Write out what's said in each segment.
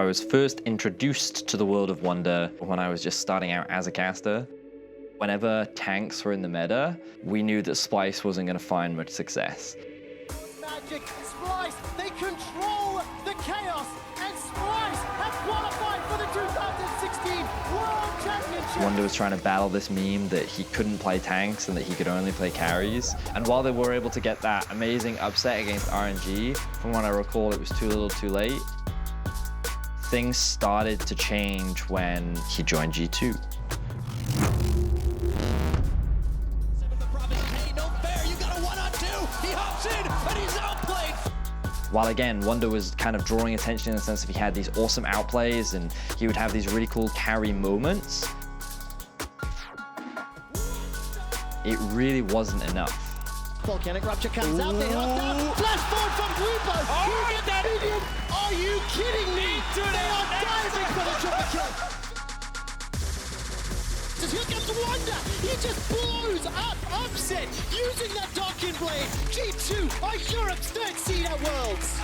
I was first introduced to the world of Wunder when I was just starting out as a caster. Whenever tanks were in the meta, we knew that Splice wasn't going to find much success. Magic, Splice, they control the chaos, and Splice have qualified for the 2016 World Championship. Wunder was trying to battle this meme that he couldn't play tanks and that he could only play carries. And while they were able to get that amazing upset against RGE, from what I recall, it was too little too late. Things started to change when he joined G2. While again, Wunder was kind of drawing attention in the sense that he had these awesome outplays and he would have these really cool carry moments, it really wasn't enough. Volcanic Rupture comes out, they knocked out, flash forward from Grupo! Oh, get that minion! Are you kidding me? They are diving for the triple kill! Here comes Wunder! He just blows up upset using that Darkin Blade! G2 are Europe's third seed at Worlds!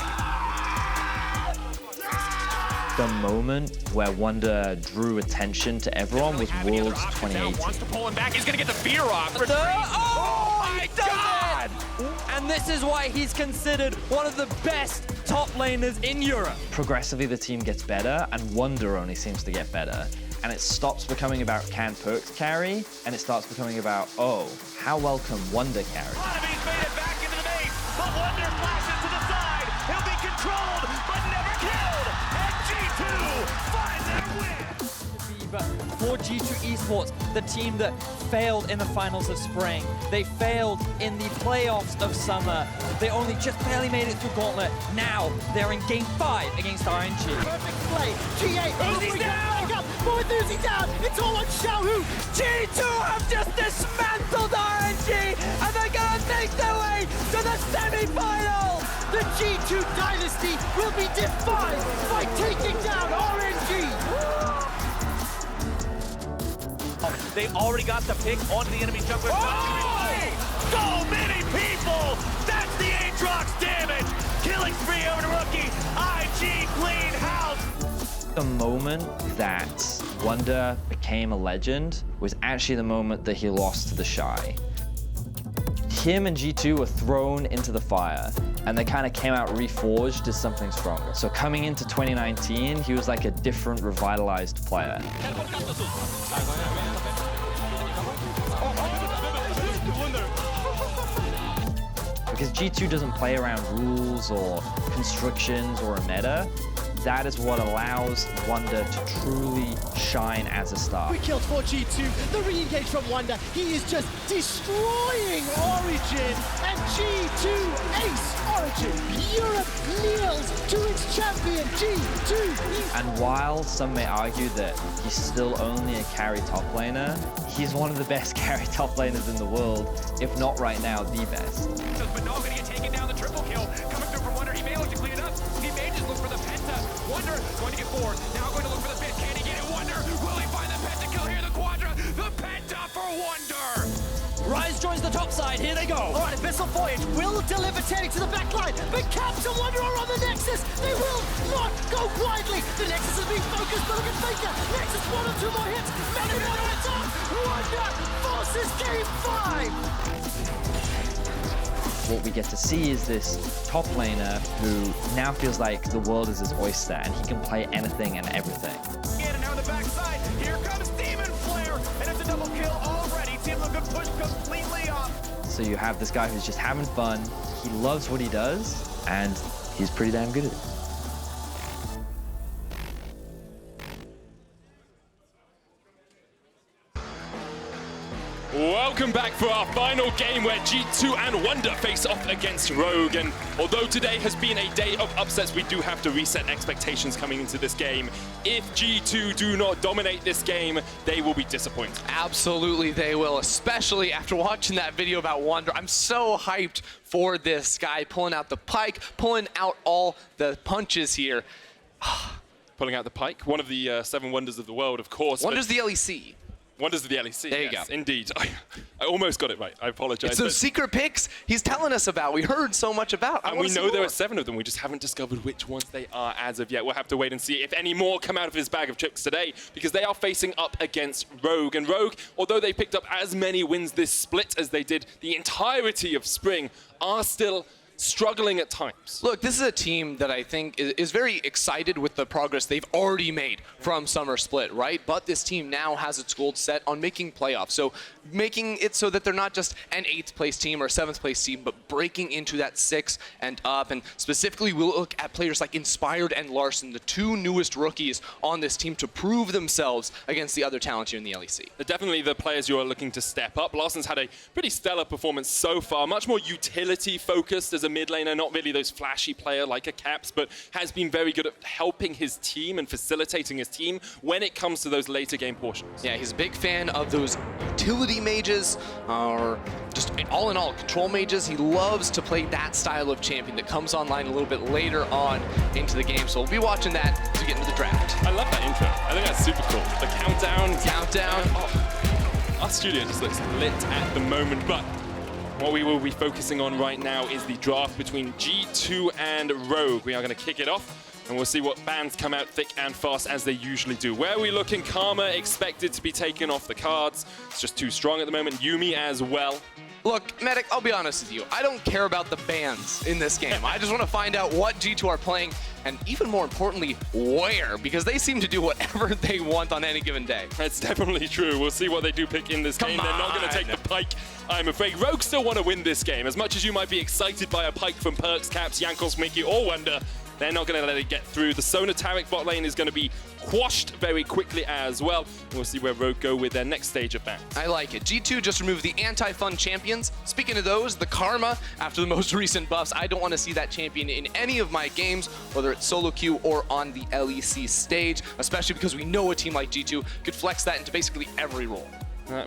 The moment where Wunder drew attention to everyone was Worlds 2018. Wants to pull him back, he's gonna get the fear off. Oh my god! And this is why he's considered one of the best top laners in Europe. Progressively the team gets better and Wunder only seems to get better. And it stops becoming about can Perkz carry, and it starts becoming about, oh, how well can Wunder carry? He's made it back into the base, but Wunder flashes to the side. He'll be controlled, but never killed. And G2 finds their win. But for G2 Esports, the team that failed in the finals of spring, they failed in the playoffs of summer, they only just barely made it through Gauntlet. Now they're in Game 5 against RNG. Perfect play. G8. Uzi's down. More with Uzi down. It's all on Xiaohu. G2 have just dismantled RNG, and they're gonna make their way to the semi-finals. The G2 dynasty will be defined by taking down RNG. They already got the pick onto the enemy jungler. So many people! That's the Aatrox damage! Killing spree over to rookie. IG clean house! The moment that Wunder became a legend was actually the moment that he lost to the Shy. Him and G2 were thrown into the fire, and they kind of came out reforged as something stronger. So coming into 2019, he was like a different, revitalized player. Because G2 doesn't play around rules or constrictions or a meta, that is what allows Wunder to truly shine as a star. We killed for G2, the re-engage from Wunder. He is just destroying Origin, and G2 ace Origin. Europe kneels to its champion, G2. And while some may argue that he's still only a carry top laner, he's one of the best carry top laners in the world, if not right now, the best. But not gonna get taken down, the triple kill. Coming through from Wunder, he may look to clean it up. He may just look for the penta. Wunder going to get 4, now going to look for the pit. Can he get it? Wunder, will he find the penta kill here? The quadra, the penta for Wunder. Rise joins the top side, here they go. All right, Abyssal Voyage will deliver Teddy to the back line, but Caps and Wunder are on the Nexus. They will not go blindly. The Nexus is being focused, but look at FLICKR. Nexus 1 or 2 more hits. Maybe Wunder it's on. Wunder forces Game 5. What we get to see is this top laner who now feels like the world is his oyster and he can play anything and everything. And now the backside, here comes Demon Flare, and it's a double kill already. Team looking pushed completely off. So you have this guy who's just having fun, he loves what he does, and he's pretty damn good at it. Welcome back for our final game where G2 and Wunder face off against Rogue. And although today has been a day of upsets, we do have to reset expectations coming into this game. If G2 do not dominate this game, they will be disappointed. Absolutely they will, especially after watching that video about Wunder. I'm so hyped for this guy, pulling out the pike, pulling out all the punches here. Pulling out the pike, one of the 7 wonders of the world, of course. Wunder's the LEC. Wonders of the LEC. There you yes, go. Indeed. I almost got it right. I apologize. It's those secret picks he's telling us about. We heard so much about. And we know there are 7 of them. We just haven't discovered which ones they are as of yet. We'll have to wait and see if any more come out of his bag of tricks today, because they are facing up against Rogue. And Rogue, although they picked up as many wins this split as they did the entirety of spring, are still struggling at times. Look, this is a team that I think is very excited with the progress they've already made from Summer Split, right? But this team now has its goals set on making playoffs. So making it so that they're not just an 8th place team or 7th place team, but breaking into that 6 and up. And specifically, we'll look at players like Inspired and Larssen, the 2 newest rookies on this team, to prove themselves against the other talent here in the LEC. They're definitely the players you are looking to step up. Larssen's had a pretty stellar performance so far, much more utility focused as a mid laner, not really those flashy player like a Caps, but has been very good at helping his team and facilitating his team when it comes to those later game portions. Yeah, he's a big fan of those utility mages, or just all in all, control mages. He loves to play that style of champion that comes online a little bit later on into the game. So we'll be watching that as we get into the draft. I love that intro. I think that's super cool. The countdown. Countdown. Oh, our studio just looks lit at the moment, but what we will be focusing on right now is the draft between G2 and Rogue. We are going to kick it off, and we'll see what bans come out thick and fast as they usually do. Where are we looking? Karma expected to be taken off the cards. It's just too strong at the moment. Yuumi as well. Look, Medic, I'll be honest with you. I don't care about the bans in this game. I just want to find out what G2 are playing, and even more importantly, where, because they seem to do whatever they want on any given day. That's definitely true. We'll see what they do pick in this game. They're not going to take the Pyke, I'm afraid. Rogue still want to win this game. As much as you might be excited by a Pyke from Perkz, Caps, Jankos, Mikyx, or Wunder, they're not going to let it get through. The Sona Taric bot lane is going to be quashed very quickly as well. We'll see where Rogue go with their next stage of bans. I like it. G2 just removed the anti-fun champions. Speaking of those, the Karma, after the most recent buffs, I don't want to see that champion in any of my games, whether it's solo queue or on the LEC stage, especially because we know a team like G2 could flex that into basically every role.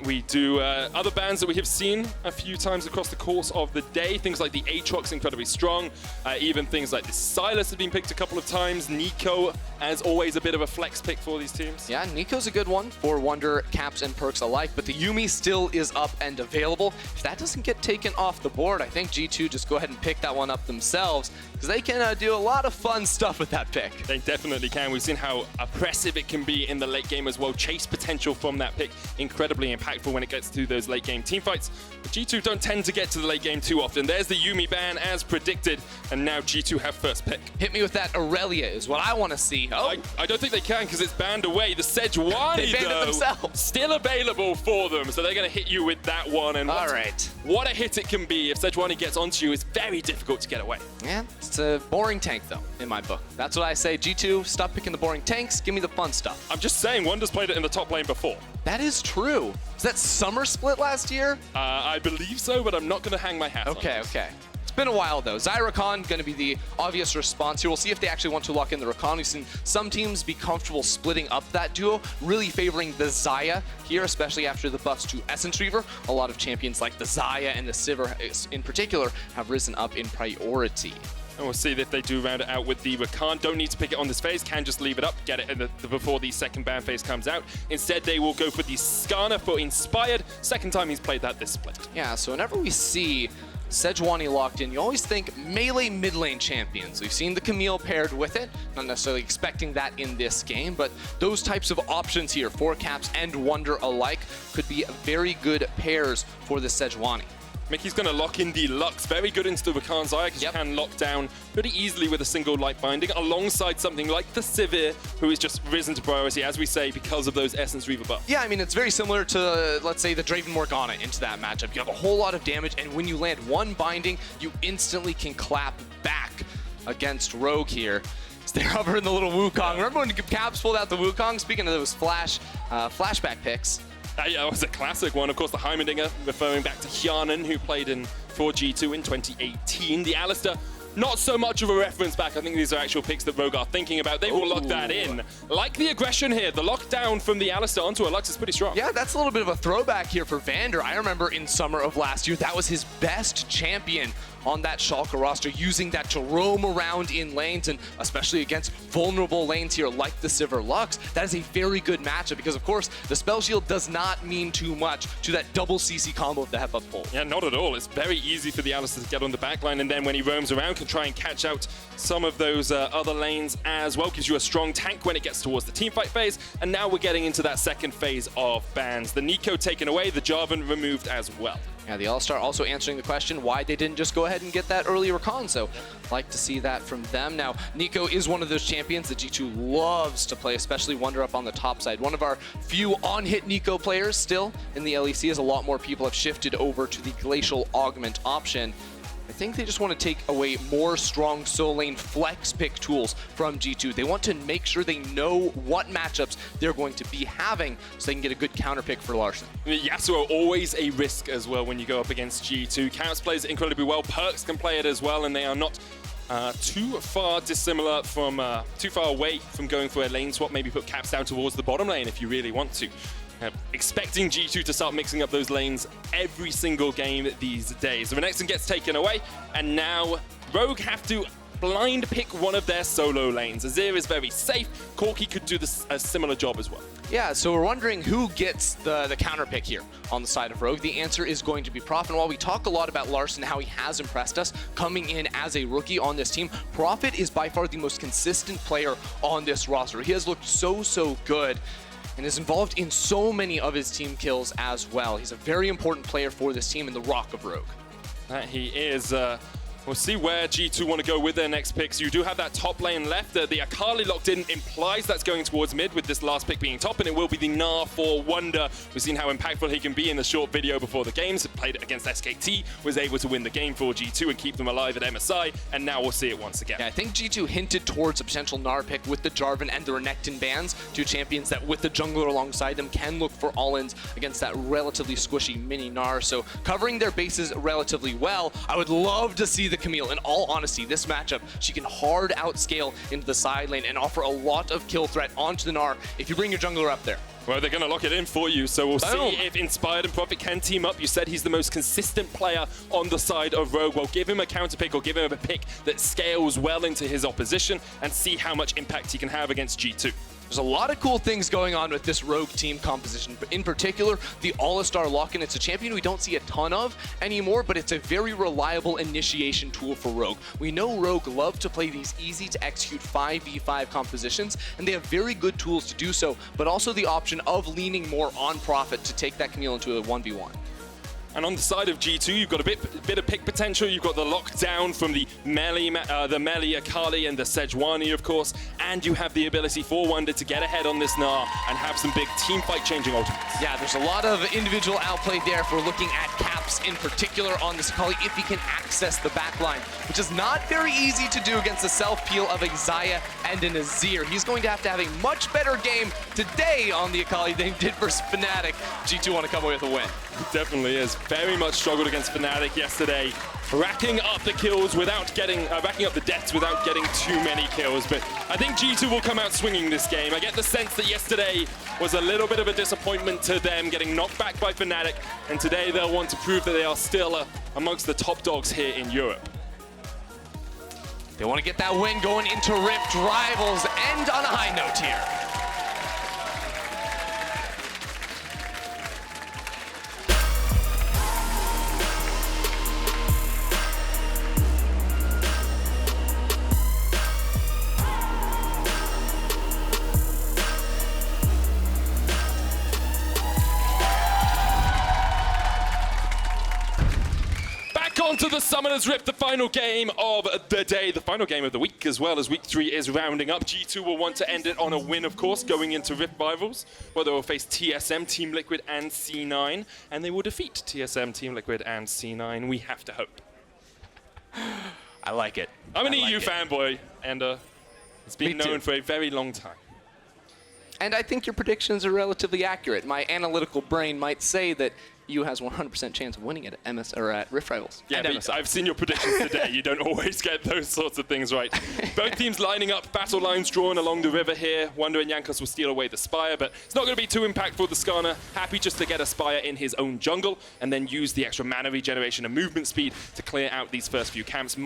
We do other bans that we have seen a few times across the course of the day. Things like the Aatrox, incredibly strong. Even things like the Sylas have been picked a couple of times. Nico, as always, a bit of a flex pick for these teams. Yeah, Nico's a good one for Wunder, Caps, and Perkz alike, but the Yuumi still is up and available. If that doesn't get taken off the board, I think G2 just go ahead and pick that one up themselves, because they can do a lot of fun stuff with that pick. They definitely can. We've seen how oppressive it can be in the late game as well. Chase potential from that pick, incredibly impactful when it gets to those late game team fights. But G2 don't tend to get to the late game too often. There's the Yuumi ban as predicted, and now G2 have first pick. Hit me with that Aurelia is what I want to see. Oh, I don't think they can because it's banned away. The Sejuani, they banned though, it themselves. Still available for them, so they're going to hit you with that one. And all right. What a hit it can be if Sejuani gets onto you. It's very difficult to get away. Yeah, it's a boring tank, though, in my book. That's what I say. G2, stop picking the boring tanks. Give me the fun stuff. I'm just saying, Wunder's played it in the top lane before. That is true. Was that Summer Split last year? I believe so, but I'm not going to hang my hat on it. Okay. It's been a while, though. Xayah going to be the obvious response here. We'll see if they actually want to lock in the Rakan. We've seen some teams be comfortable splitting up that duo, really favoring the Xayah here, especially after the buffs to Essence Reaver. A lot of champions like the Xayah and the Sivir in particular have risen up in priority. And we'll see if they do round it out with the Rakan. Don't need to pick it on this phase, can just leave it up, get it before the second ban phase comes out. Instead, they will go for the Skarner for Inspired. Second time he's played that this split. Yeah, so whenever we see Sejuani locked in, you always think melee mid lane champions. We've seen the Camille paired with it, not necessarily expecting that in this game, but those types of options here for Caps and Wunder alike could be very good pairs for the Sejuani. Mikyx's going to lock in the Lux, very good into the Rakan Xayah, because you can lock down pretty easily with a single light binding, alongside something like the Sivir, who is just risen to priority, as we say, because of those Essence Reaver buffs. Yeah, I mean, it's very similar to, let's say, the Draven Morgana into that matchup. You have a whole lot of damage, and when you land one binding, you instantly can clap back against Rogue here. They're hovering the little Wukong. Remember when Caps pulled out the Wukong? Speaking of those flashback picks. Yeah, it was a classic one. Of course, the Heimerdinger, referring back to Hjarnan, who played for G2 in 2018. The Alistar not so much of a reference back. I think these are actual picks that Rogue are thinking about. They will lock that in. Like the aggression here, the lockdown from the Alistar onto a Lux is pretty strong. Yeah, that's a little bit of a throwback here for VandeR. I remember in summer of last year, that was his best champion on that Schalke roster, using that to roam around in lanes, and especially against vulnerable lanes here like the Sivir Lux. That is a very good matchup because, of course, the spell shield does not mean too much to that double CC combo of the headbutt pull. Yeah, not at all. It's very easy for the Alistar to get on the backline, and then when he roams around, can try and catch out some of those other lanes as well. Gives you a strong tank when it gets towards the teamfight phase, and now we're getting into that second phase of bans. The Nico taken away, the Jarvan removed as well. Yeah, the Alistar also answering the question why they didn't just go ahead and get that early recon, so like to see that from them. Now, Nico is one of those champions that G2 loves to play, especially Wunder up on the top side. One of our few on-hit Nico players still in the LEC, as a lot more people have shifted over to the Glacial Augment option. I think they just want to take away more strong solo lane flex pick tools from G2. They want to make sure they know what matchups they're going to be having so they can get a good counter pick for Larssen. Yasuo always a risk as well when you go up against G2. Counts plays it incredibly well. Perkz can play it as well, and they are not too far dissimilar from, too far away from going for a lane swap. Maybe put caps down towards the bottom lane if you really want to. Expecting G2 to start mixing up those lanes every single game these days. So the next one gets taken away, and now Rogue have to blind pick one of their solo lanes. Azir is very safe. Corki could do a similar job as well. Yeah, so we're wondering who gets the counter pick here on the side of Rogue. The answer is going to be Prof. And while we talk a lot about Larssen, how he has impressed us coming in as a rookie on this team, Prophet is by far the most consistent player on this roster. He has looked so good and is involved in so many of his team kills as well. He's a very important player for this team in the Rock of Rogue. That he is. We'll see where G2 want to go with their next picks. You do have that top lane left. The Akali locked in implies that's going towards mid with this last pick being top, and it will be the Gnar for Wunder. We've seen how impactful he can be in the short video before the games. Played it against SKT, was able to win the game for G2 and keep them alive at MSI, and now we'll see it once again. Yeah, I think G2 hinted towards a potential Gnar pick with the Jarvan and the Renekton bans, two champions that with the jungler alongside them can look for all-ins against that relatively squishy mini Gnar. So covering their bases relatively well. I would love to see the Camille. In all honesty, this matchup, she can hard outscale into the side lane and offer a lot of kill threat onto the Gnar if you bring your jungler up there. Well, they're going to lock it in for you, so we'll see if Inspired and Prophet can team up. You said he's the most consistent player on the side of Rogue. Well, give him a counter pick or give him a pick that scales well into his opposition and see how much impact he can have against G2. There's a lot of cool things going on with this Rogue team composition, but in particular, the Alistar lock-in. It's a champion we don't see a ton of anymore, but it's a very reliable initiation tool for Rogue. We know Rogue love to play these easy-to-execute 5v5 compositions, and they have very good tools to do so, but also the option of leaning more on Prophet to take that Camille into a 1v1. And on the side of G2, you've got a bit of pick potential. You've got the lockdown from the melee Akali and the Sejuani, of course, and you have the ability for Wunder to get ahead on this Gnar and have some big team fight changing ultimates. Yeah, there's a lot of individual outplay there if we're looking at Caps in particular on this Akali if he can access the backline, which is not very easy to do against the self-peel of a Xayah and an Azir. He's going to have a much better game today on the Akali than he did versus Fnatic. G2 want to come away with a win. It definitely is. Very much struggled against Fnatic yesterday, racking up the kills without getting, racking up the deaths without getting too many kills. But I think G2 will come out swinging this game. I get the sense that yesterday was a little bit of a disappointment to them, getting knocked back by Fnatic, and today they'll want to prove that they are still amongst the top dogs here in Europe. They want to get that win going into Rift. Rivals end on a high note here. On to the Summoner's Rift, the final game of the day, the final game of the week as well, as week 3 is rounding up. G2 will want to end it on a win, of course, going into Rift Rivals, where they will face TSM, Team Liquid, and C9, and they will defeat TSM, Team Liquid, and C9. We have to hope. I like it. I'm an EU fanboy, and it's been known for a very long time. And I think your predictions are relatively accurate. My analytical brain might say that EU has 100% chance of winning it at MS or at Rift Rivals. Yeah, and but I've seen your predictions today. You don't always get those sorts of things right. Both teams lining up, battle lines drawn along the river here. Wunder and Jankos will steal away the Spire, but it's not going to be too impactful. The Skarner happy just to get a Spire in his own jungle and then use the extra mana regeneration and movement speed to clear out these first few camps.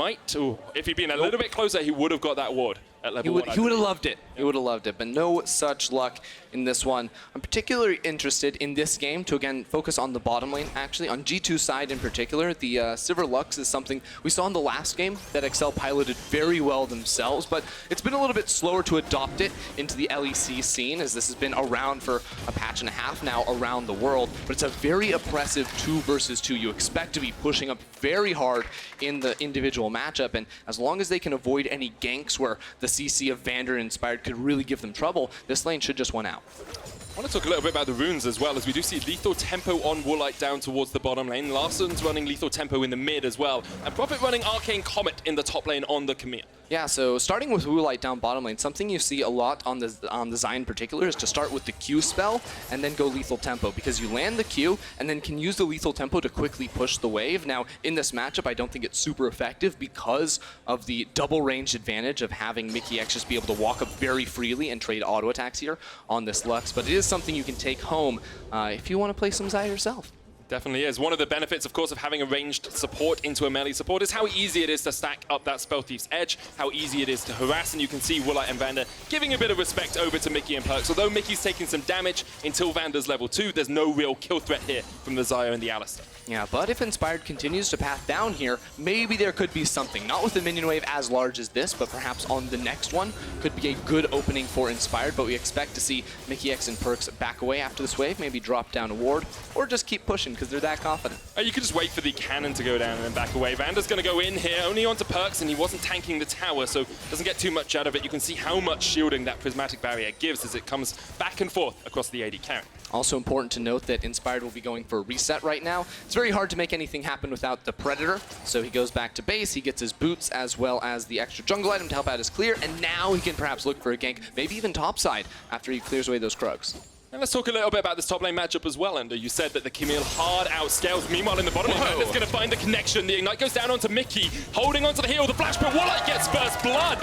If he'd been a little bit closer, he would have got that ward at level 1. He would have loved it. He would have loved it, but no such luck in this one. I'm particularly interested in this game to, again, focus on the bottom lane, actually. On G2 side in particular, the Sivir Lux is something we saw in the last game that Excel piloted very well themselves, but it's been a little bit slower to adopt it into the LEC scene, as this has been around for a patch and a half now around the world, but it's a very oppressive 2 versus 2. You expect to be pushing up very hard in the individual matchup, and as long as they can avoid any ganks where the CC of VandeR Inspired could really give them trouble, this lane should just win out. I want to talk a little bit about the runes as well, as we do see lethal tempo on Woolite down towards the bottom lane. Larssen's running lethal tempo in the mid as well, and Prophet running Arcane Comet in the top lane on the Camille. Yeah, so starting with Woolite down bottom lane, something you see a lot on the Xayah in particular is to start with the Q spell and then go lethal tempo, because you land the Q and then can use the lethal tempo to quickly push the wave. Now, in this matchup, I don't think it's super effective because of the double range advantage of having Mikyx just be able to walk up very freely and trade auto attacks here on this Lux, but it is something you can take home if you want to play some Xayah yourself. Definitely is. One of the benefits, of course, of having a ranged support into a melee support is how easy it is to stack up that Spell Thief's edge, how easy it is to harass, and you can see Woolite and VandeR giving a bit of respect over to Mikyx and Perkz. Although Mikyx's taking some damage until VandeR's level 2, there's no real kill threat here from the Xayah and the Alistar. Yeah, but if Inspired continues to path down here, maybe there could be something. Not with a minion wave as large as this, but perhaps on the next one could be a good opening for Inspired, but we expect to see Mikyx and Perkz back away after this wave, maybe drop down a ward, or just keep pushing because they're that confident. You could just wait for the cannon to go down and then back away. VandeR's going to go in here, only onto Perkz, and he wasn't tanking the tower, so doesn't get too much out of it. You can see how much shielding that prismatic barrier gives as it comes back and forth across the AD carry. Also important to note that Inspired will be going for a reset right now. It's very hard to make anything happen without the Predator, so he goes back to base, he gets his boots as well as the extra jungle item to help out his clear, and now he can perhaps look for a gank, maybe even topside, after he clears away those Krugs. And let's talk a little bit about this top lane matchup as well, Ender. You said that the Camille hard outscales. Meanwhile, in the bottom lane, VandeR's going to find the connection. The Ignite goes down onto Mikyx, holding onto the heel. The flash, but Woolite gets first blood.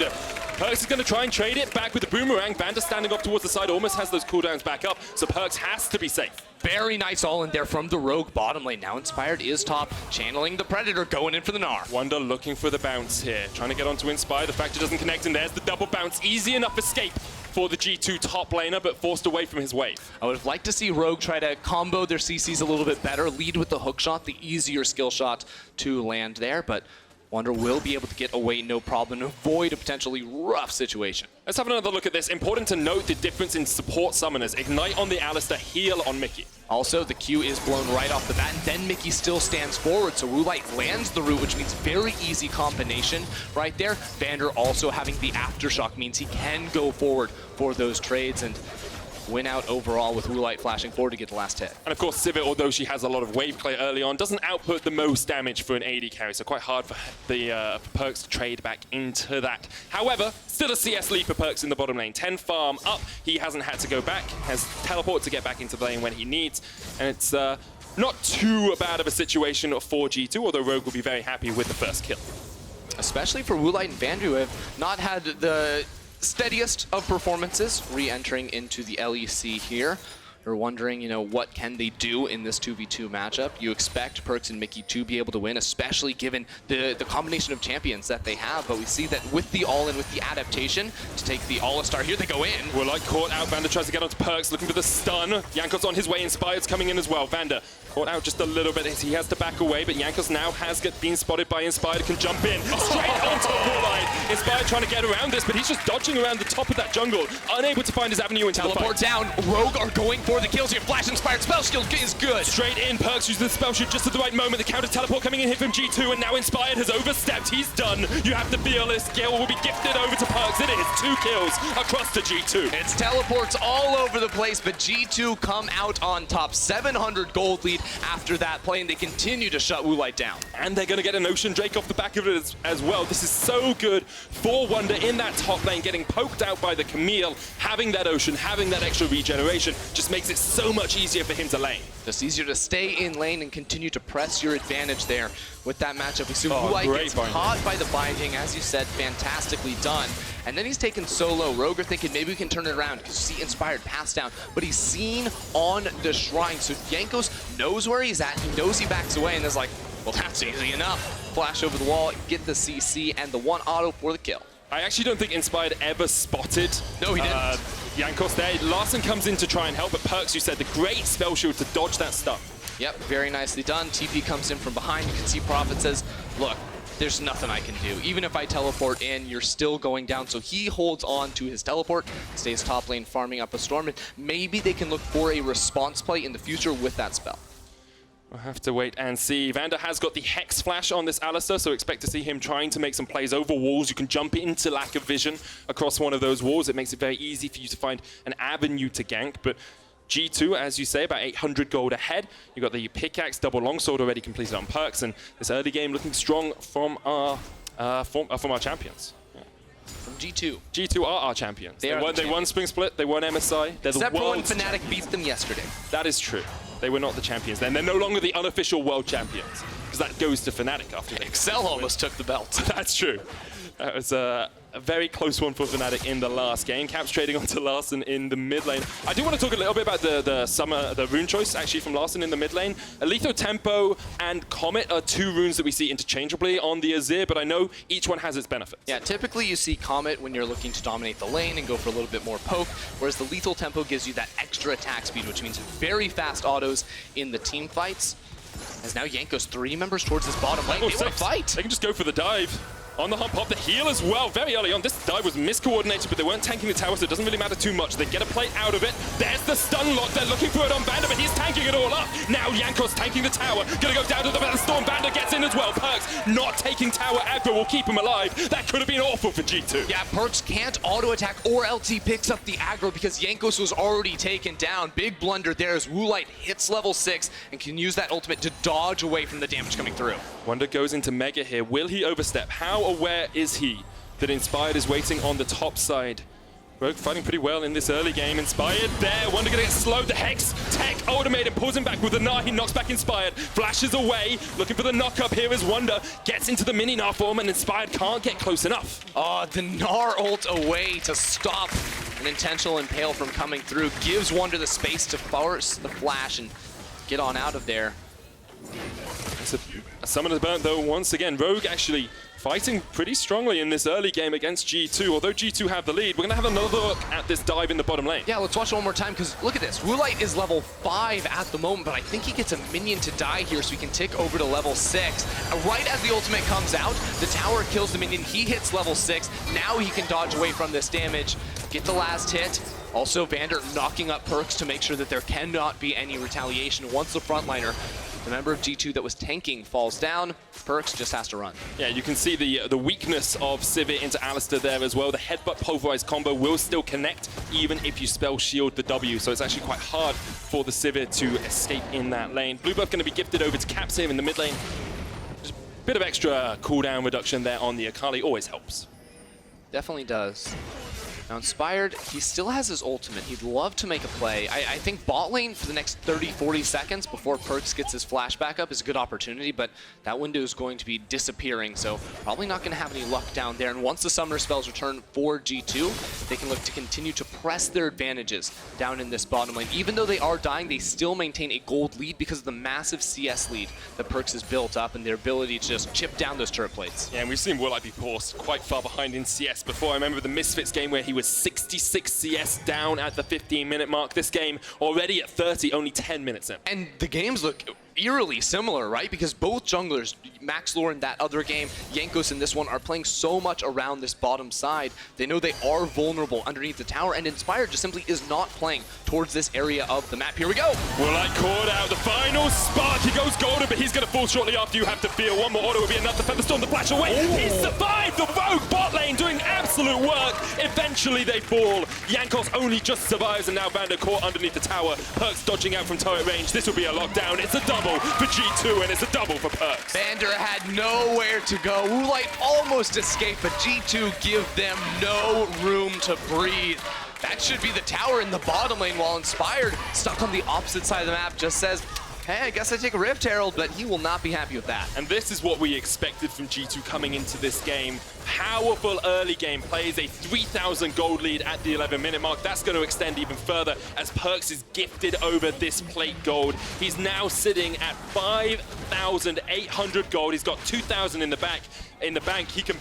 Perkz is going to try and trade it back with the boomerang. VandeR standing off towards the side, almost has those cooldowns back up, so Perkz has to be safe. Very nice all in there from the Rogue bottom lane. Now Inspired is top, channeling the Predator, going in for the Gnar. Wunder looking for the bounce here, trying to get onto Inspire. The fact it doesn't connect, and there's the double bounce. Easy enough escape for the G2 top laner, but forced away from his wave. I would have liked to see Rogue try to combo their CCs a little bit better, lead with the hook shot, the easier skill shot to land there, but Wunder will be able to get away no problem and avoid a potentially rough situation. Let's have another look at this. Important to note the difference in support summoners. Ignite on the Alistar, heal on Mikyx. Also, the Q is blown right off the bat, and then Mikyx still stands forward, so Woolite lands the root, which means very easy combination right there. VandeR also having the Aftershock means he can go forward for those trades and win out overall with Woolite flashing forward to get the last hit. And of course, Sivir, although she has a lot of wave clear early on, doesn't output the most damage for an AD carry, so quite hard for the Perkz to trade back into that. However, still a CS lead for Perkz in the bottom lane. 10 farm up, he hasn't had to go back, has teleport to get back into the lane when he needs, and it's not too bad of a situation for G2, although Rogue will be very happy with the first kill. Especially for Woolite and VandeR, who have not had the steadiest of performances re-entering into the LEC here. You're wondering, you know, what can they do in this 2v2 matchup? You expect Perkz and Mikyx to be able to win, especially given the combination of champions that they have. But we see that with the all-in, with the adaptation to take the Alistar, here they go in. Woolite caught out. VandeR tries to get onto Perkz, looking for the stun. Jankos on his way. Inspired's coming in as well. VandeR caught out just a little bit. He has to back away, but Jankos now has been spotted by Inspired, can jump in straight onto Woolite. Inspired trying to get around this, but he's just dodging around the top of that jungle, unable to find his avenue into Teleport the fight. down. Rogue are going for the kills here. Flash Inspired spell shield is good. Straight in, Perkz uses the spell shield just at the right moment. The counter teleport coming in here from G2, and now Inspired has overstepped. He's done. You have to feel this. Skill will be gifted over to Perkz. It is 2 kills across to G2. It's teleports all over the place, but G2 come out on top. 700 gold lead after that play, and they continue to shut Woolite down. And they're going to get an Ocean Drake off the back of it as well. This is so good for Wunder in that top lane, getting poked out by the Camille, having that Ocean, having that extra regeneration, just making makes it so much easier for him to lane. Just easier to stay in lane and continue to press your advantage there with that matchup. We see Oh, Wunder great gets binding. caught by the binding, as you said, fantastically done. And then he's taken solo. Rogue are thinking maybe we can turn it around because you see Inspired pass down, but he's seen on the shrine. So Jankos knows where he's at. He knows he backs away and is like, well, that's easy enough. Flash over the wall, get the CC, and the one auto for the kill. I actually don't think Inspired ever spotted No, he didn't. Jankos there. Larssen comes in to try and help, but Perkz, you said, the great spell shield to dodge that stun. Yep, very nicely done. TP comes in from behind. You can see Prophet says, look, there's nothing I can do. Even if I teleport in, you're still going down. So he holds on to his teleport, stays top lane, farming up a storm, and maybe they can look for a response play in the future with that spell. We'll have to wait and see. VandeR has got the Hex Flash on this Alistar, so expect to see him trying to make some plays over walls. You can jump into lack of vision across one of those walls. It makes it very easy for you to find an avenue to gank, but G2, as you say, about 800 gold ahead. You got the pickaxe, double longsword already completed on Perkz, and this early game looking strong from our champions. From G2. G2 are our champions. They won Spring Split, they won MSI. They're Except the for when world's Fnatic champions. beat them yesterday. That is true. They were not the champions then. They're no longer the unofficial world champions, because that goes to Fnatic after they Excel almost took the belt. That's true. That was a very close one for Fnatic in the last game. Caps trading onto Larssen in the mid lane. I do want to talk a little bit about the rune choice actually from Larssen in the mid lane. Aletho Tempo and Comet are two runes that we see interchangeably on the Azir, but I know each one has its benefits. Yeah, typically you see Comet when you're looking to dominate the lane and go for a little bit more poke, whereas the Lethal Tempo gives you that extra attack speed, which means very fast autos in the team fights. As now Jankos 3 members towards this bottom lane. They want to fight. They can just go for the dive. On the hump, pop the heal as well, very early on. This dive was miscoordinated, but they weren't tanking the tower, so it doesn't really matter too much. They get a play out of it. There's the stun lock. They're looking for it on VandeR, but he's tanking it all up. Now Jankos tanking the tower. Gonna go down to the storm. VandeR gets in as well. Perkz not taking tower aggro will keep him alive. That could have been awful for G2. Yeah, Perkz can't auto-attack or LT picks up the aggro because Jankos was already taken down. Big blunder there as Woolite hits level 6 and can use that ultimate to dodge away from the damage coming through. Wunder goes into Mega here. Will he overstep? How aware is he that Inspired is waiting on the top side? Rogue fighting pretty well in this early game. Inspired there. Wunder gonna get slowed. The Hex tech ultimatum pulls him back with the Gnar. He knocks back Inspired. Flashes away. Looking for the knock up here as Wunder gets into the mini Gnar form and Inspired can't get close enough. Oh, the Gnar ult away to stop an intentional impale from coming through. Gives Wunder the space to force the flash and get on out of there. It's a Summoner's Burnt though once again. Rogue actually fighting pretty strongly in this early game against G2. Although G2 have the lead, we're gonna have another look at this dive in the bottom lane. Yeah, let's watch it one more time because look at this. Woolite is level 5 at the moment, but I think he gets a minion to die here so he can tick over to level 6. Right as the ultimate comes out, the tower kills the minion. He hits level 6. Now he can dodge away from this damage, get the last hit. Also, VandeR knocking up Perkz to make sure that there cannot be any retaliation once the frontliner, the member of G2 that was tanking, falls down. Perkz just has to run. Yeah, you can see the weakness of Sivir into Alistar there as well. The headbutt pulverized combo will still connect even if you spell shield the W, so it's actually quite hard for the Sivir to escape in that lane. Blue buff going to be gifted over to Caps here in the mid lane. Just a bit of extra cooldown reduction there on the Akali always helps. Definitely does. Now Inspired, he still has his ultimate. He'd love to make a play. I think bot lane for the next 30-40 seconds before Perkz gets his flash back up is a good opportunity, but that window is going to be disappearing, so probably not going to have any luck down there. And once the summoner spells return for G2, they can look to continue to press their advantages down in this bottom lane. Even though they are dying, they still maintain a gold lead because of the massive CS lead that Perkz has built up and their ability to just chip down those turret plates. Yeah, and we've seen Woolite be forced quite far behind in CS before. I remember the Misfits game where he was 66 CS down at the 15-minute mark. This game already at 30, only 10 minutes in. And the games look eerily similar, right? Because both junglers, Max Laure in that other game, Jankos in this one, are playing so much around this bottom side. They know they are vulnerable underneath the tower, and Inspired just simply is not playing towards this area of the map. Here we go. Woolite caught out the final spark. He goes golden, but he's going to fall shortly after. You have to feel one more auto would be enough to Featherstone the flash away. Ooh. He survived the Rogue bot lane doing absolute work. Eventually they fall. Jankos only just survives, and now VandeR caught underneath the tower. Perkz dodging out from turret range. This will be a lockdown. It's a double for G2, and it's a double for Perkz. VandeR had nowhere to go. Woolite almost escaped, but G2 give them no room to breathe. That should be the tower in the bottom lane, while Inspired, stuck on the opposite side of the map, just says, hey, I guess I take a Rift Herald, but he will not be happy with that. And this is what we expected from G2 coming into this game. Powerful early game plays, a 3,000 gold lead at the 11-minute mark. That's going to extend even further as Perkz is gifted over this plate gold. He's now sitting at 5,800 gold. He's got 2,000 in the bank. He can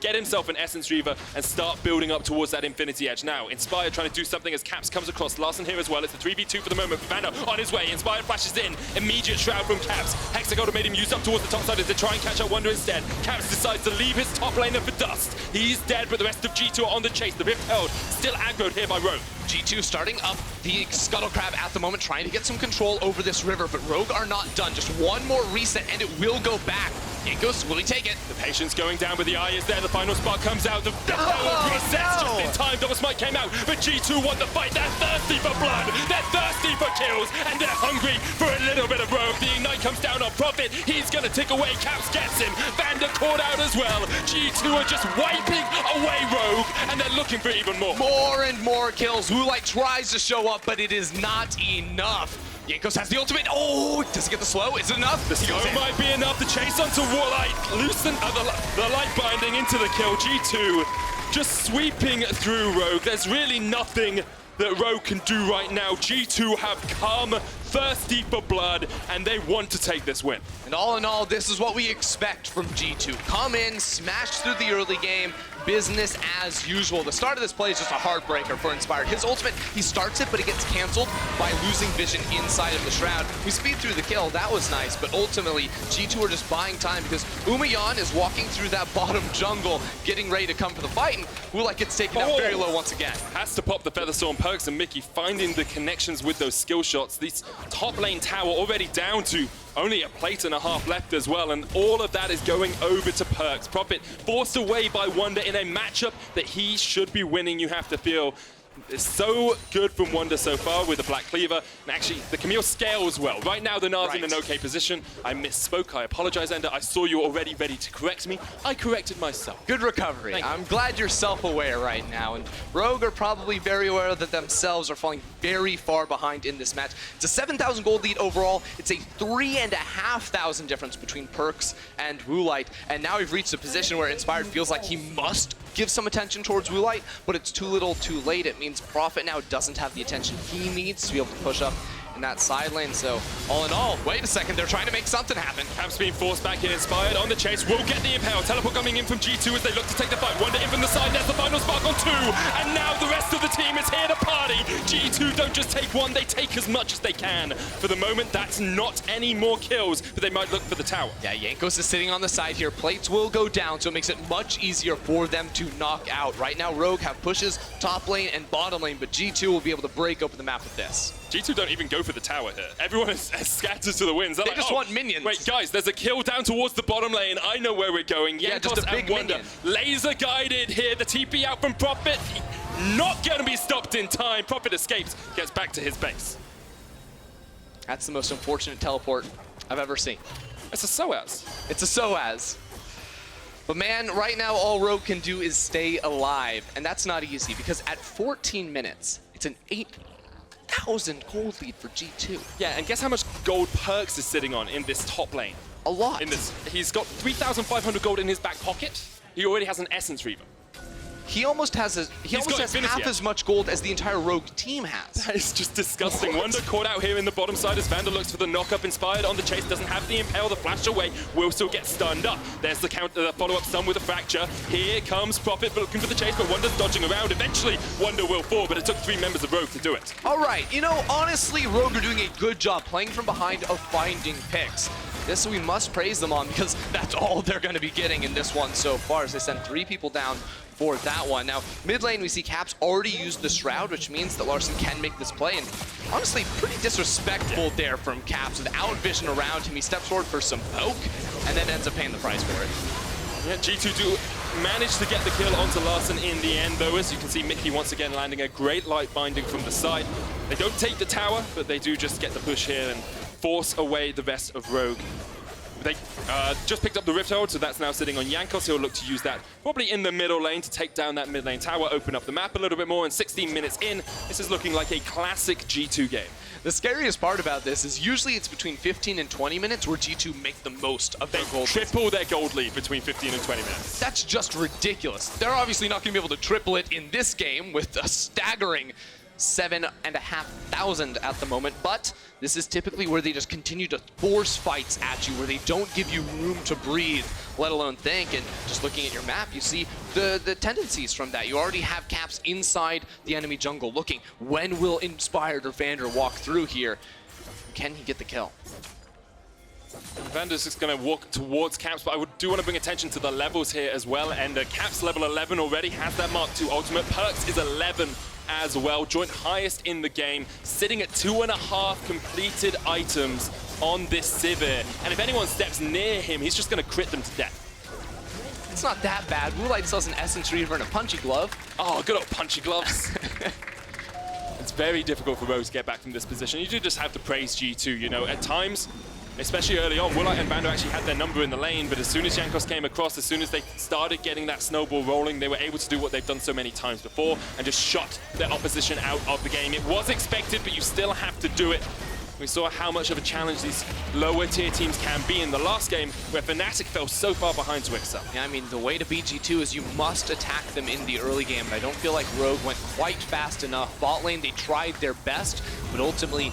get himself an Essence Reaver and start building up towards that Infinity Edge. Now, Inspired trying to do something as Caps comes across. Larssen here as well. It's the 3v2 for the moment. VandeR on his way. Inspired flashes in. Immediate Shroud from Caps. Hexagon made him use up towards the top side as they try and catch out Wunder instead. Caps decides to leave his top laner for dust. He's dead, but the rest of G2 are on the chase. The Rift held, still aggroed here by Rogue. G2 starting up the Scuttle Crab at the moment, trying to get some control over this river, but Rogue are not done. Just one more reset and it will go back. Jankos, will he take it? The patience going down, but the eye is there. The final spark comes out. The resets just in time. Double Smite came out, but G2 won the fight. They're thirsty for blood. They're thirsty for kills, and they're hungry for a little bit of Rogue. The Ignite comes down on Prophet. He's going to tick away. Caps gets him. VandeR caught out as well. G2 are just wiping away Rogue, and they're looking for even more. More and more kills. Woolite tries to show up, but it is not enough. Jankos has the ultimate. Oh, does he get the slow? Is it enough? The slow might be enough to chase onto Woolite. Loosen the light binding into the kill. G2 just sweeping through Rogue. There's really nothing that Rogue can do right now. G2 have come thirsty for blood, and they want to take this win. And all in all, this is what we expect from G2. Come in, smash through the early game, business as usual. The start of this play is just a heartbreaker for Inspired. His ultimate, he starts it, but it gets canceled by losing vision inside of the Shroud. We speed through the kill, that was nice, but ultimately, G2 are just buying time because Umayan is walking through that bottom jungle, getting ready to come for the fight, and Woolite gets taken out very low once again. Has to pop the Featherstorm. Perkz and Mikyx finding the connections with those skill shots. This top lane tower already down to only a plate and a half left as well, and all of that is going over to Perkz. Prophet forced away by Wunder in a matchup that he should be winning, you have to feel. It's so good from Wunder so far with the Black Cleaver, and actually the Camille scales well. Right now the Gnar's in an okay position. I misspoke, I apologize, Ender. I saw you already ready to correct me. I corrected myself. Good recovery. I'm glad you're self-aware right now, and Rogue are probably very aware that themselves are falling very far behind in this match. It's a 7,000 gold lead overall. It's a 3,500 difference between Perkz and Woolite, and now we've reached a position where Inspired feels like he must give some attention towards Woolite, but it's too little too late. It means Prophet now doesn't have the attention he needs to be able to push up in that side lane. So all in all, wait a second, they're trying to make something happen. Caps being forced back in. Inspired on the chase, will get the impale. Teleport coming in from G2 as they look to take the fight. Wunder in from the side, there's the final spark on 2, and now the rest of the team is here to party. G2 don't just take one, they take as much as they can. For the moment, that's not any more kills, but they might look for the tower. Yeah, Jankos is sitting on the side here. Plates will go down, so it makes it much easier for them to knock out. Right now, Rogue have pushes top lane and bottom lane, but G2 will be able to break open the map with this. G2 don't even go for the tower here. Everyone is scattered to the winds. They like, just want minions. Wait, guys, there's a kill down towards the bottom lane. I know where we're going. Yeah, Jankos just a big and Wunder. minion. Laser guided here. The TP out from Prophet. Not going to be stopped in time. Prophet escapes, gets back to his base. That's the most unfortunate teleport I've ever seen. It's a SOAS. It's a SOAS. But man, right now all Rogue can do is stay alive, and that's not easy because at 14 minutes, it's an 8,000 gold lead for G2. Yeah, and guess how much gold Perkz is sitting on in this top lane? A lot. He's got 3,500 gold in his back pocket. He already has an Essence Reaver. He almost has half as much gold as the entire Rogue team has. That is just disgusting. Wunder caught out here in the bottom side as VandeR looks for the knock-up. Inspired on the chase, doesn't have the impale, the flash away, will still get stunned up. There's the counter, the follow-up stun with a fracture. Here comes Prophet looking for the chase, but Wunder's dodging around. Eventually, Wunder will fall, but it took 3 members of Rogue to do it. All right, you know, honestly, Rogue are doing a good job playing from behind of finding picks. This we must praise them on because that's all they're going to be getting in this one so far as they send 3 people down for that one. Now, mid lane, we see Caps already used the Shroud, which means that Larssen can make this play. And honestly, pretty disrespectful there from Caps. Without vision around him, he steps forward for some poke and then ends up paying the price for it. Yeah, G2 do manage to get the kill onto Larssen in the end, though. As you can see, Mikyx once again landing a great light binding from the side. They don't take the tower, but they do just get the push here and force away the rest of Rogue. They just picked up the Rift Hold, so that's now sitting on Jankos. He'll look to use that probably in the middle lane to take down that mid lane tower, open up the map a little bit more, and 16 minutes in, this is looking like a classic G2 game. The scariest part about this is usually it's between 15 and 20 minutes where G2 make the most of their gold. Triple their gold lead between 15 and 20 minutes. That's just ridiculous. They're obviously not going to be able to triple it in this game with a staggering 7,500 at the moment, but this is typically where they just continue to force fights at you, where they don't give you room to breathe, let alone think. And just looking at your map, you see the tendencies from that. You already have Caps inside the enemy jungle looking, when will Inspired or VandeR walk through here? Can he get the kill? VandeR's just going to walk towards Caps, but I do want to bring attention to the levels here as well. And Caps level 11 already has that Mark II ultimate. Perkz is 11 as well, joint highest in the game, sitting at 2.5 completed items on this Sivir. And if anyone steps near him, he's just going to crit them to death. It's not that bad. Woolite sells an Essence Reaver and a Punchy Glove. Oh, good old Punchy Gloves. It's very difficult for Rogue to get back from this position. You do just have to praise G2, you know, at times, especially early on, Woolite and VandeR actually had their number in the lane, but as soon as Jankos came across, as soon as they started getting that snowball rolling, they were able to do what they've done so many times before and just shut their opposition out of the game. It was expected, but you still have to do it. We saw how much of a challenge these lower tier teams can be in the last game, where Fnatic fell so far behind Twixer. Yeah, I mean, the way to beat G2 is you must attack them in the early game, but I don't feel like Rogue went quite fast enough. Bot lane, they tried their best, but ultimately,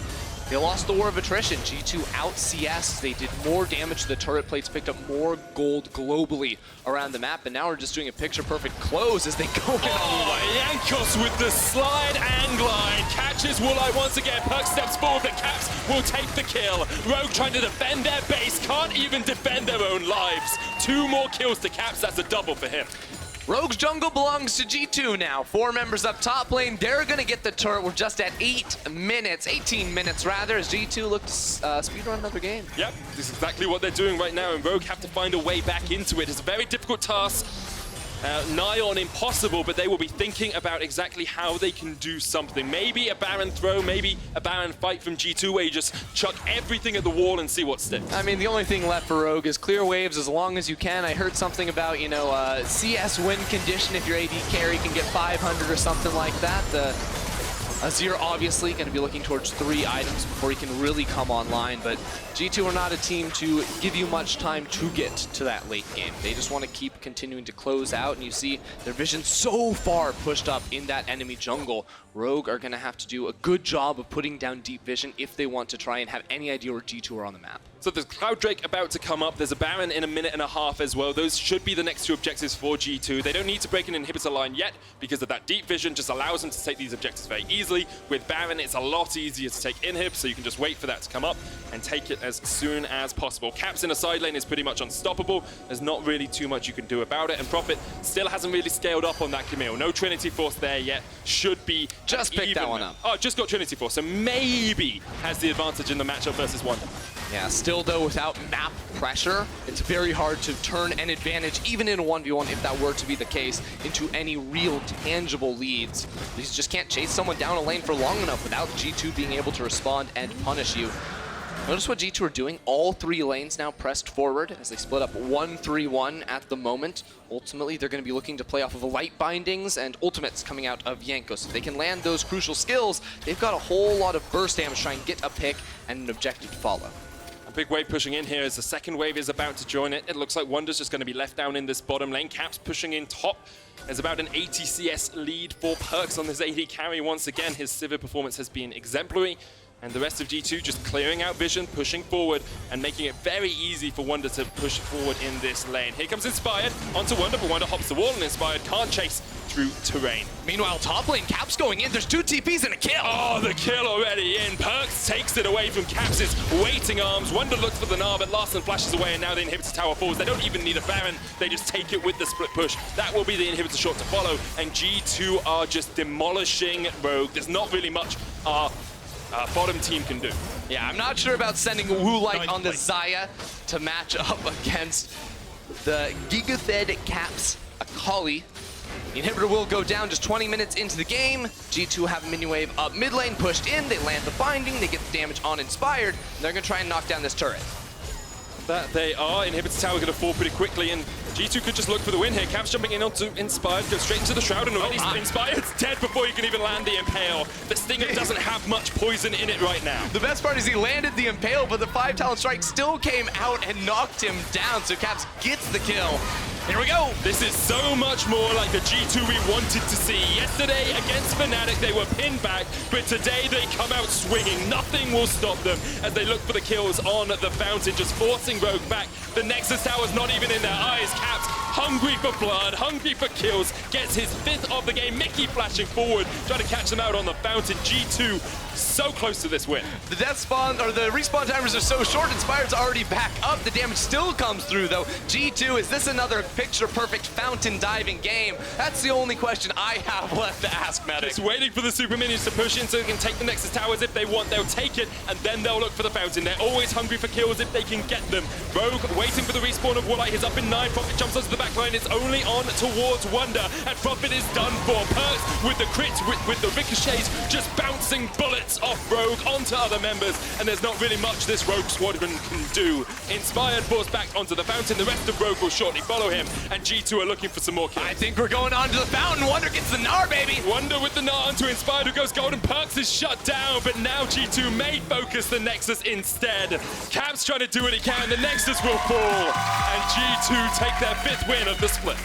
they lost the war of attrition. G2 out CS. They did more damage to the turret plates, picked up more gold globally around the map, and now we're just doing a picture-perfect close as they go in. Oh, Jankos with the slide and glide. Catches Woolite once again. Perkz steps forward, but Caps will take the kill. Rogue trying to defend their base, can't even defend their own lives. 2 more kills to Caps, that's a double for him. Rogue's jungle belongs to G2 now. 4 members up top lane. They're going to get the turret. We're just at 18 minutes rather, as G2 look to speedrun another game. Yep, this is exactly what they're doing right now, and Rogue have to find a way back into it. It's a very difficult task. Nigh on impossible, but they will be thinking about exactly how they can do something. Maybe a Baron throw, maybe a Baron fight from G2 where you just chuck everything at the wall and see what sticks. I mean, the only thing left for Rogue is clear waves as long as you can. I heard something about, you know, CS win condition if your AD carry can get 500 or something like that. Azir obviously going to be looking towards 3 items before he can really come online, but G2 are not a team to give you much time to get to that late game. They just want to keep continuing to close out, and you see their vision so far pushed up in that enemy jungle. Rogue are going to have to do a good job of putting down deep vision if they want to try and have any idea where G2 are on the map. So there's Cloud Drake about to come up. There's a Baron in 1.5 minutes as well. Those should be the next 2 objectives for G2. They don't need to break an inhibitor line yet because of that deep vision just allows them to take these objectives very easily. With Baron, it's a lot easier to take inhib, so you can just wait for that to come up and take it as soon as possible. Caps in a side lane is pretty much unstoppable. There's not really too much you can do about it, and Prophet still hasn't really scaled up on that Camille. No Trinity Force there yet. Should be just picked that one up. Oh, just got Trinity Force, so maybe has the advantage in the matchup versus Wunder. Yeah, still though, without map pressure, it's very hard to turn an advantage, even in a 1v1, if that were to be the case, into any real tangible leads. You just can't chase someone down a lane for long enough without G2 being able to respond and punish you. Notice what G2 are doing. All 3 lanes now pressed forward as they split up 1-3-1 at the moment. Ultimately, they're going to be looking to play off of light bindings and ultimates coming out of Jankos. If they can land those crucial skills, they've got a whole lot of burst damage to try and get a pick and an objective to follow. A big wave pushing in here as the second wave is about to join it. It looks like Wunder's just going to be left down in this bottom lane. Caps pushing in top. There's about an 80 CS lead for Perkz on this AD carry once again. His Sivir performance has been exemplary. And the rest of G2 just clearing out vision, pushing forward, and making it very easy for Wunder to push forward in this lane. Here comes Inspired onto Wunder, but Wunder hops the wall, and Inspired can't chase through terrain. Meanwhile, top lane, Caps going in. There's 2 TPs and a kill. Oh, the kill already in. Perkz takes it away from Caps' waiting arms. Wunder looks for the Gnar, but Larssen flashes away, and now the inhibitor tower falls. They don't even need a Baron. They just take it with the split push. That will be the inhibitor shot to follow, and G2 are just demolishing Rogue. There's not really much bottom team can do. Yeah, I'm not sure about sending Woolite on the Xayah to match up against the Giga-fed Caps Akali. The inhibitor will go down just 20 minutes into the game. G2 have a minion wave up mid lane, pushed in, they land the binding, they get the damage on Inspired, and they're gonna try and knock down this turret. that they are. Inhibitor tower going to fall pretty quickly, and G2 could just look for the win here. Caps jumping in onto Inspired, goes straight into the Shroud, and already Inspired's dead before he can even land the Impale. The Stinger doesn't have much poison in it right now. The best part is he landed the Impale, but the 5-talent strike still came out and knocked him down, so Caps gets the kill. Here we go. This is so much more like the G2 we wanted to see. Yesterday against Fnatic, they were pinned back, but today they come out swinging. Nothing will stop them as they look for the kills on the Fountain, just forcing Rogue back. The Nexus Tower's not even in their eyes. Caps hungry for blood, hungry for kills, gets his 5th of the game. Mikyx flashing forward, trying to catch them out on the Fountain. G2 so close to this win. The death spawn, or the respawn timers are so short, Inspired's already back up. The damage still comes through though. G2, is this another picture-perfect fountain diving game? That's the only question I have left to ask, Medic. Just waiting for the super minions to push in so they can take the Nexus Towers if they want. They'll take it, and then they'll look for the Fountain. They're always hungry for kills if they can get them. Rogue waiting for the respawn of Woolite. He's up in 9. Prophet jumps onto the back line. It's only on towards Wunder, and Prophet is done for. Perkz with the crits, with the ricochets, just bouncing bullets off Rogue onto other members, and there's not really much this Rogue squadron can do. Inspired forced back onto the Fountain. The rest of Rogue will shortly follow him, and G2 are looking for some more kills. I think we're going on to the Fountain. Wunder gets the Gnar, baby. Wunder with the Gnar onto Inspired, who goes golden. Perkz is shut down, but now G2 may focus the Nexus instead. Caps trying to do what he can. The Nexus will fall, and G2 take their 5th win of the split.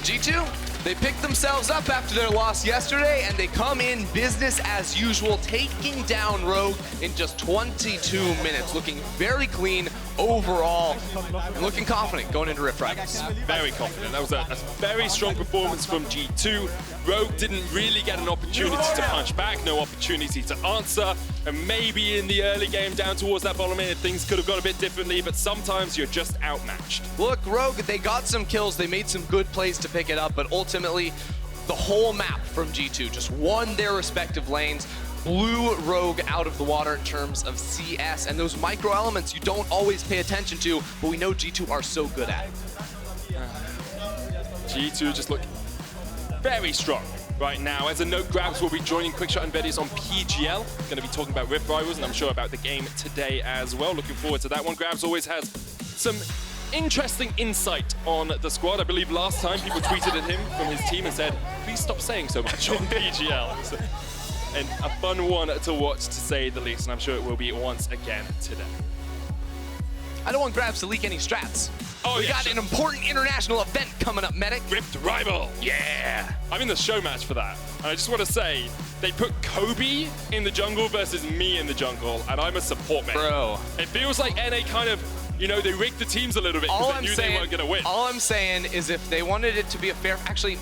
G2, they picked themselves up after their loss yesterday, and they come in business as usual, taking down Rogue in just 22 minutes, looking very clean overall, and looking confident going into Rift Rivals. Very confident. That was a very strong performance from G2. Rogue didn't really get an opportunity to punch back, no opportunity to answer, and maybe in the early game down towards that bottom end, things could have gone a bit differently, but sometimes you're just outmatched. Look, Rogue, they got some kills, they made some good plays to pick it up, but ultimately, the whole map from G2 just won their respective lanes, blew Rogue out of the water in terms of CS, and those micro elements you don't always pay attention to, but we know G2 are so good at. G2 just look very strong right now. As a note, Grabs will be joining Quickshot and VODs on PGL. Going to be talking about Rift Rivals, and I'm sure about the game today as well. Looking forward to that one. Grabs always has some interesting insight on the squad. I believe last time people tweeted at him from his team and said, please stop saying so much on PGL. So, and a fun one to watch, to say the least, and I'm sure it will be once again today. I don't want Grabs to leak any strats. Oh, we got an important international event coming up, Medic. Rift Rival, yeah! I'm in the show match for that. And I just want to say, they put Kobe in the jungle versus me in the jungle, and I'm a support man. Bro. It feels like NA kind of, you know, they rigged the teams a little bit because they knew they weren't going to win. All I'm saying is if they wanted it to be a fair... Actually,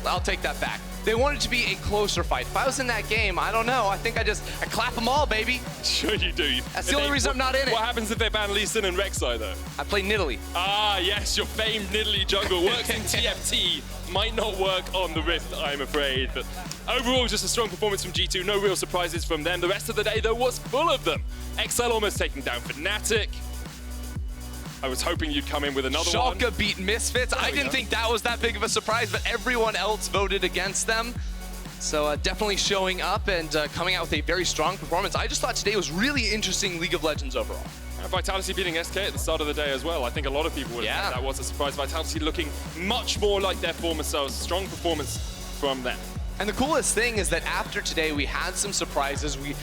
I'll take that back. They wanted it to be a closer fight. If I was in that game, I don't know. I think I clap them all, baby. Sure you do. That's the only reason I'm not in it. What happens if they ban Larssen and Rek'Sai, though? I play Nidalee. Ah, yes, your famed Nidalee jungle works in TFT. Might not work on the Rift, I'm afraid. But overall, just a strong performance from G2. No real surprises from them. The rest of the day, though, was full of them. XL almost taking down Fnatic. I was hoping you'd come in with another one. Schalke beat Misfits. I didn't think that was that big of a surprise, but everyone else voted against them. So definitely showing up and coming out with a very strong performance. I just thought today was really interesting League of Legends overall. Vitality beating SK at the start of the day as well. I think a lot of people would have thought that was a surprise. Vitality looking much more like their former selves. Strong performance from them. And the coolest thing is that after today, we had some surprises. We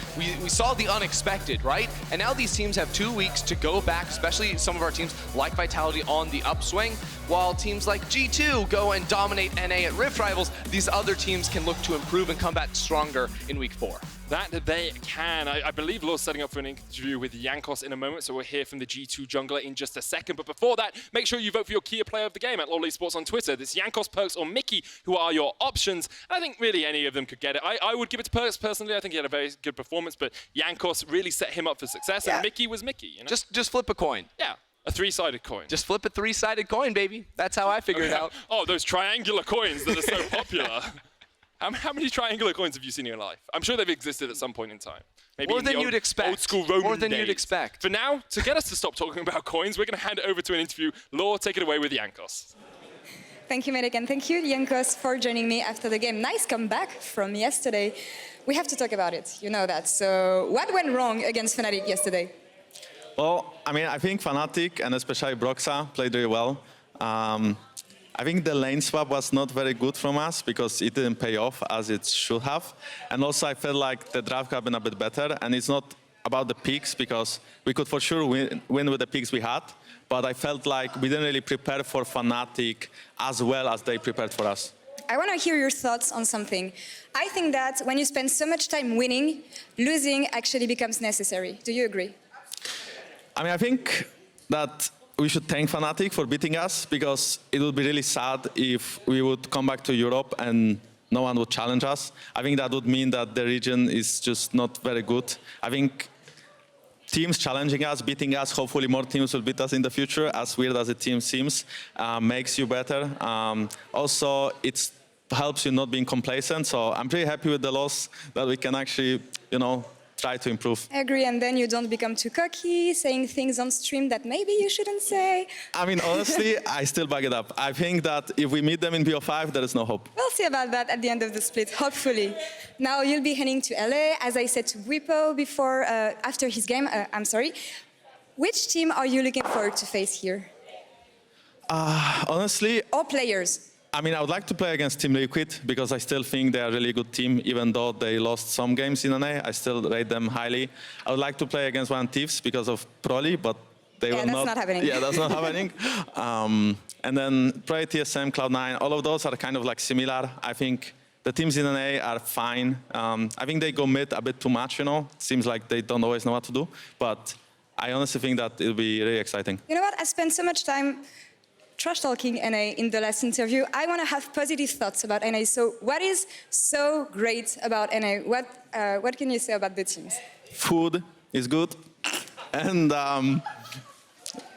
saw the unexpected, right? And now these teams have 2 weeks to go back, especially some of our teams like Vitality on the upswing, while teams like G2 go and dominate NA at Rift Rivals. These other teams can look to improve and come back stronger in week 4. That they can. I believe Laure's setting up for an interview with Jankos in a moment, so we'll hear from the G2 jungler in just a second. But before that, make sure you vote for your key player of the game at LEC Esports on Twitter. It's Jankos, Perkz, or Mikyx who are your options. And I think really any of them could get it. I would give it to Perkz personally. I think he had a very good performance, but Jankos really set him up for success, and Mikyx was Mikyx. You know? Just flip a coin. Yeah. A 3-sided coin. Just flip a 3-sided coin, baby. That's how I figured it out. Oh, those triangular coins that are so popular. How many triangular coins have you seen in your life? I'm sure they've existed at some point in time. Maybe More than you'd expect. Old school Roman More than days. you'd expect. For now, to get us to stop talking about coins, we're going to hand it over to an interview. Laure, take it away with Jankos. Thank you, Medic, and thank you, Jankos, for joining me after the game. Nice comeback from yesterday. We have to talk about it, you know that. So what went wrong against Fnatic yesterday? Well, I mean, I think Fnatic and especially Broxa played really well. I think the lane swap was not very good from us because it didn't pay off as it should have. And also I felt like the draft could have been a bit better. And it's not about the picks because we could for sure win with the picks we had. But I felt like we didn't really prepare for Fnatic as well as they prepared for us. I want to hear your thoughts on something. I think that when you spend so much time winning, losing actually becomes necessary. Do you agree? I mean, I think that we should thank Fnatic for beating us because it would be really sad if we would come back to Europe and no one would challenge us. I think that would mean that the region is just not very good. I think teams challenging us, beating us, hopefully more teams will beat us in the future, as weird as the team seems, makes you better. Also, it helps you not being complacent, so I'm pretty happy with the loss that we can actually, you know, try to improve. I agree, and then you don't become too cocky, saying things on stream that maybe you shouldn't say. I mean, honestly, I still back it up. I think that if we meet them in BO5, there is no hope. We'll see about that at the end of the split, hopefully. Now you'll be heading to LA, as I said to Wipo before, after his game, Which team are you looking forward to face here? Honestly, Or players? I mean, I would like to play against Team Liquid because I still think they are a really good team, even though they lost some games in NA. I still rate them highly. I would like to play against One Thieves because of Proli, but they will not. That's not happening. Yeah, that's not happening. And then Prey, TSM, Cloud9, all of those are kind of like similar. I think the teams in NA are fine. I think they go mid a bit too much, you know. Seems like they don't always know what to do. But I honestly think that it'll be really exciting. You know what? I spent so much time trash talking NA in the last interview. I want to have positive thoughts about NA. So what is so great about NA? What can you say about the teams? Food is good. And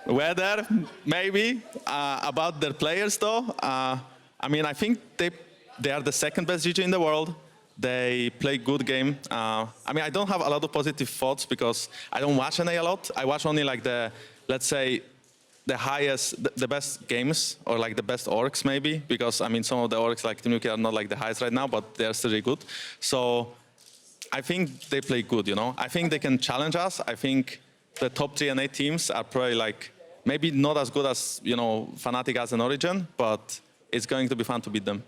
weather, maybe. About their players, though, I mean, I think they are the second best GG in the world. They play good game. I mean, I don't have a lot of positive thoughts because I don't watch NA a lot. I watch only like the, let's say, the best games or like the best orcs maybe, because I mean some of the orcs like Team UK are not like the highest right now, but they're still really good. So I think they play good, you know. I think they can challenge us. I think the top 3 NA teams are probably like maybe not as good as, you know, Fnatic as an Origin, but it's going to be fun to beat them.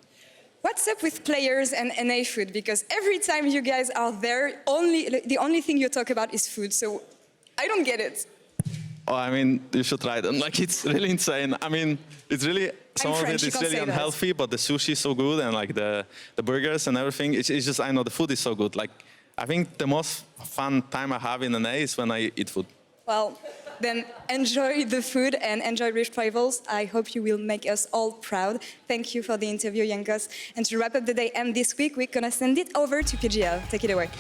What's up with players and NA food? Because every time you guys are there, the only thing you talk about is food. So I don't get it. Oh, I mean, you should try them. Like, it's really insane. I mean, it's really, some of it is really unhealthy, but the sushi is so good, and like the burgers and everything. It's just, I know the food is so good. Like, I think the most fun time I have in NA is when I eat food. Well, then enjoy the food and enjoy Rift Rivals. I hope you will make us all proud. Thank you for the interview, Jankos. And to wrap up the day and this week, we're gonna send it over to PGL. Take it away.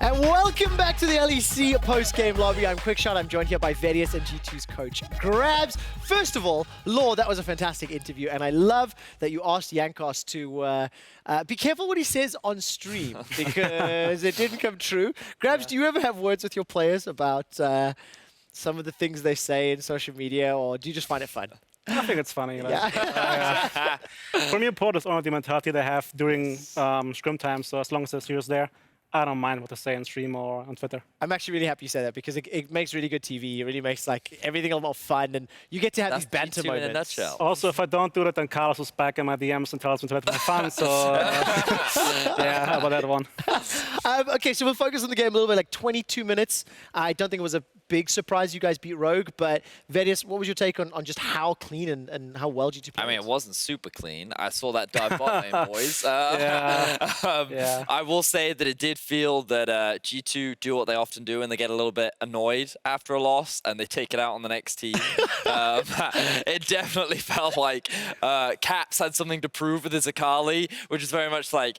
And welcome back to the LEC post-game lobby. I'm Quickshot. I'm joined here by VoDs and G2's coach, Grabs. First of all, Laure, that was a fantastic interview, and I love that you asked Jankos to be careful what he says on stream, because it didn't come true. Grabs, do you ever have words with your players about some of the things they say in social media, or do you just find it fun? I think it's funny. Like, Yeah. for me, important is only the mentality they have during scrim time, so as long as they're serious there, I don't mind what they say on stream or on Twitter. I'm actually really happy you said that because it makes really good TV. It really makes like everything a lot more fun, and you get to have these banter G2 moments. in a nutshell. Also, if I don't do that, then Carlos is back in my DMs and tells me to let me fun. So yeah, how about that one? Okay, so we'll focus on the game a little bit. Like 22 minutes. I don't think it was a big surprise you guys beat Rogue, but VoDs, what was your take on just how clean and how well G2 played? I mean, it wasn't super clean. I saw that dive bot lane, boys. I will say that it did feel that G2 do what they often do, and they get a little bit annoyed after a loss, and they take it out on the next team. It definitely felt like Caps had something to prove with his Akali, which is very much like,